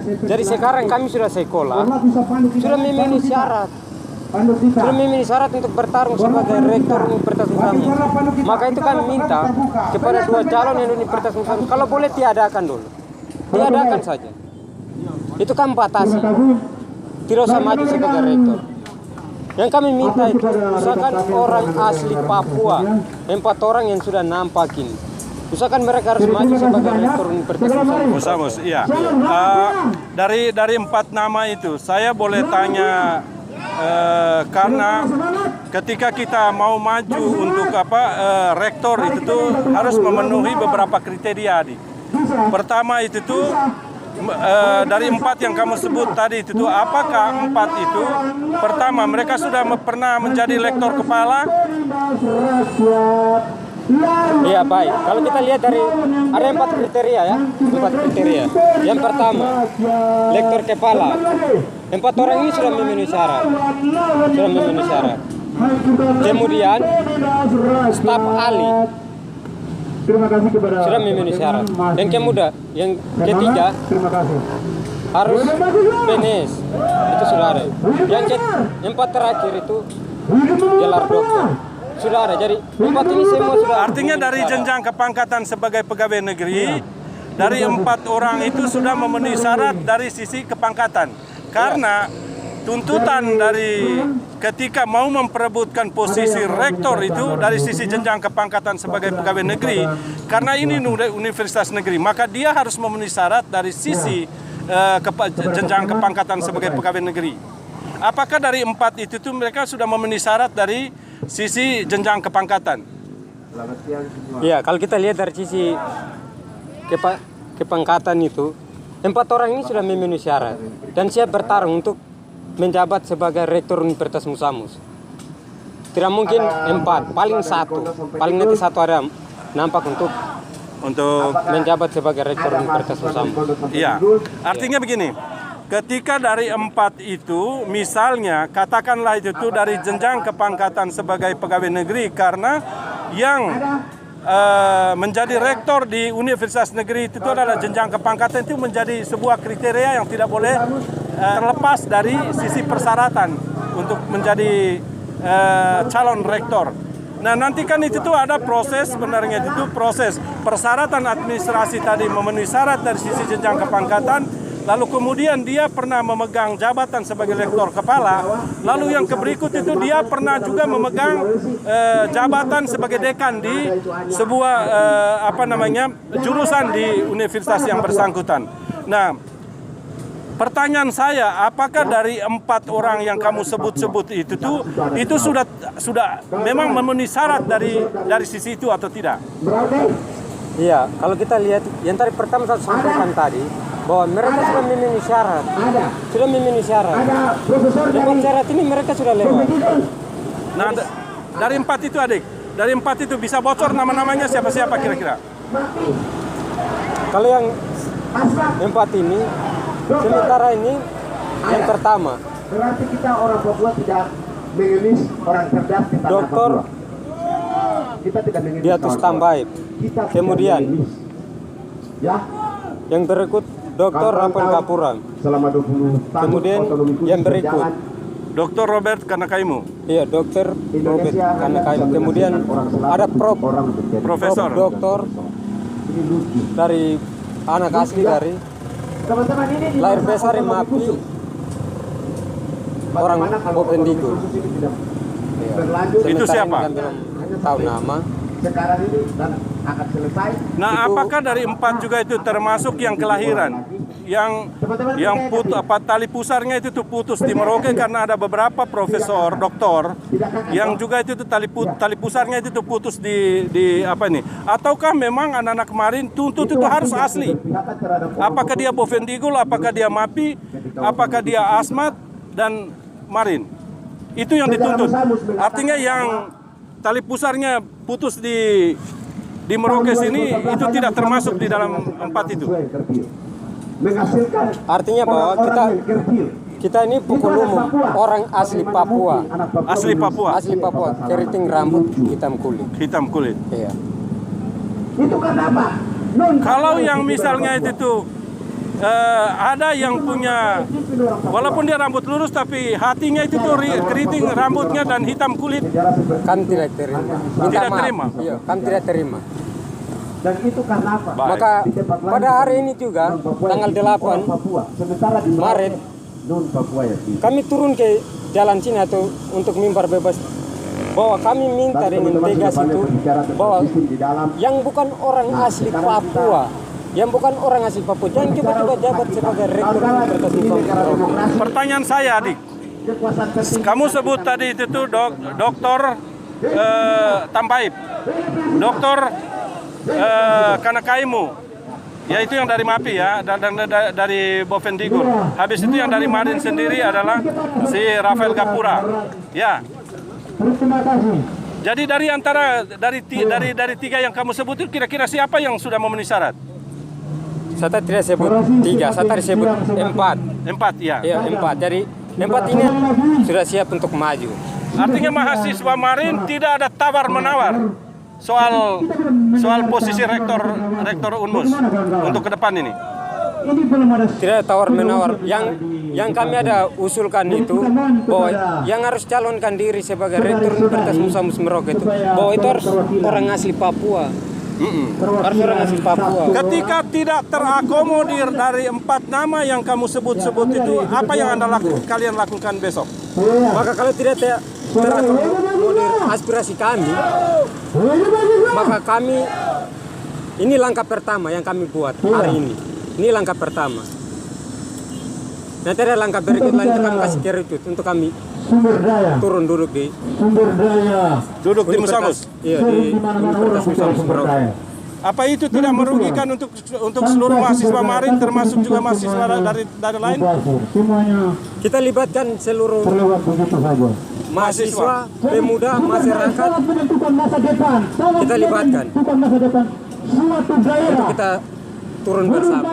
Jadi sekarang kami sudah sekolah, sudah memenuhi syarat. Sudah memenuhi syarat untuk bertarung sebagai rektor Universitas Musamus. Maka itu kami minta kepada dua calon yang Universitas Musamus, kalau boleh tiadakan dulu. Tiadakan saja. Itu kan batasi. Tidak usah maju sebagai rektor. Yang kami minta itu, misalkan orang asli Papua, 4 orang yang sudah nampak ini. Misalkan mereka harus maju sebagai rektor Universitas Musamus. Iya. Dari 4 nama itu, saya boleh tanya, karena ketika kita mau maju untuk rektor itu tuh harus memenuhi beberapa kriteria. Pertama itu tuh dari 4 yang kamu sebut tadi itu tuh, apakah 4 itu pertama mereka sudah pernah menjadi lektor kepala? Iya, baik. Kalau kita lihat dari ada 4 kriteria ya, 4 kriteria. Yang pertama, lektor kepala. 4 orang ini sudah memenuhi syarat. Kemudian staf ahli sudah memenuhi syarat. Yang ketiga harus PNS, itu sudah ada. Yang 4 terakhir itu gelar dokter. Sudah ada. Jadi 4 ini semua sudah. Artinya dari jenjang kepangkatan sebagai pegawai negeri, dari 4 orang itu sudah memenuhi syarat dari sisi kepangkatan. Karena tuntutan dari ketika mau memperebutkan posisi rektor itu dari sisi jenjang kepangkatan sebagai pegawai negeri, karena ini universitas negeri, maka dia harus memenuhi syarat dari sisi jenjang kepangkatan sebagai pegawai negeri. Apakah dari 4 itu tuh mereka sudah memenuhi syarat dari sisi jenjang kepangkatan? Iya, kalau kita lihat dari sisi kepangkatan itu, 4 orang ini sudah memenuhi syarat dan siap bertarung untuk menjabat sebagai rektor Universitas Musamus. Tidak mungkin 4, paling 1, paling nanti 1 ada nampak untuk menjabat sebagai rektor Universitas Musamus. Iya, artinya begini. Ketika dari 4 itu, misalnya katakanlah itu tuh dari jenjang kepangkatan sebagai pegawai negeri, karena yang menjadi rektor di universitas negeri itu adalah jenjang kepangkatan, itu menjadi sebuah kriteria yang tidak boleh terlepas dari sisi persyaratan untuk menjadi calon rektor. Nah, nanti kan itu tuh ada proses, sebenarnya itu proses persyaratan administrasi tadi memenuhi syarat dari sisi jenjang kepangkatan. Lalu kemudian dia pernah memegang jabatan sebagai rektor kepala. Lalu yang berikut itu dia pernah juga memegang jabatan sebagai dekan di sebuah jurusan di universitas yang bersangkutan. Nah, pertanyaan saya, apakah dari 4 orang yang kamu sebut-sebut itu sudah memang memenuhi syarat dari sisi itu atau tidak? Iya, kalau kita lihat yang tadi pertama saya sampaikan tadi, bahwa mereka sudah memenuhi syarat. Sudah memenuhi syarat. 4 syarat ini mereka sudah lewat. Nah, dari 4 itu adik, dari 4 itu bisa bocor nama-namanya siapa-siapa kira-kira? Kalau yang 4 ini, sementara ini yang pertama. Berarti kita orang Papua tidak mengemis orang cerdas di tanah Doktor Papua. Kita tidak mengemis. Di atas Tambaib. Kemudian yang berikut Dr. Rafael Kapurang. Selama 20 tahun. Kemudian yang berikut Dr. Robert Kanakaimu. Iya, Dr. Robert Kanakaimu. Kemudian ada Profesor Doktor dari anak asli dari lahir besar di Mapi, orang Bovendigul. Itu siapa? Tahu nama. Sekarang ini dan akan selesai. Nah, apakah dari 4 juga itu termasuk yang kelahiran? Yang tali pusarnya itu putus di Merauke karena ada beberapa profesor, doktor yang juga itu tali pusarnya itu putus di apa ini? Ataukah memang anak-anak kemarin tuntut itu harus asli? Apakah dia Bovendigul, apakah dia Mapi, apakah dia Asmat dan Marin? Itu yang dituntut. Artinya yang tali pusarnya putus di Merauke sini itu tidak termasuk di dalam 4 itu. Artinya bahwa kita ini pukul umum orang asli Papua. Asli Papua. Asli Papua, keriting rambut, hitam kulit. Hitam kulit. Iya. Itu kenapa? Kalau yang misalnya itu ada yang punya, walaupun dia rambut lurus tapi hatinya itu tuh keriting rambutnya dan hitam kulit. Kami tidak terima. Tidak terima? Iya, kami tidak terima. Dan itu karena apa? Baik. Maka pada hari ini juga tanggal 8 Sementara di Maret non Papua ya. kami turun ke jalan sini atau untuk mimbar bebas bahwa kami minta dengan tegas itu bahwa yang bukan orang asli Papua, yang bukan orang asli Papua jangan coba-coba jabat sebagai rektor Universitas Musa Merauke. Pertanyaan saya, Adik, kamu sebut tadi itu tuh dokter Tampaib, dokter Kanakaimu, ya itu yang dari MAPI ya, dan dari Bovendigul. Habis itu yang dari Marin sendiri adalah si Rafael Gapura, ya. Terima kasih. Jadi dari antara dari tiga yang kamu sebut itu kira-kira siapa yang sudah memenuhi syarat? Saya tidak sebut 3, saya tadi sebut 4. 4 ya. Iya, 4. Jadi 4 ini sudah siap untuk maju. Artinya mahasiswa Marin tidak ada tawar-menawar soal posisi rektor Unmus untuk ke depan ini. Tidak tawar menawar. Yang kami ada usulkan itu bahwa yang harus calonkan diri sebagai rektor Universitas Musa Merauke itu bahwa itu harus orang asli Papua. Harus orang asli Papua. Ketika tidak terakomodir dari 4 nama yang kamu sebut-sebut itu, apa yang kalian lakukan besok? Maka kalau tidak terakomodir aspirasi kami, maka kami ini langkah pertama yang kami buat hari ini. Ini langkah pertama. Nanti ada langkah berikutnya itu kami kasih kerikut untuk kami turun duduk di Duduk di Musamus. Iya, di Universitas Musa Merauke. Apa itu tidak merugikan untuk seluruh mahasiswa Marin termasuk juga mahasiswa dari lain? Kita libatkan seluruh mahasiswa, pemuda, masyarakat. Kita libatkan. Untuk kita turun bersama.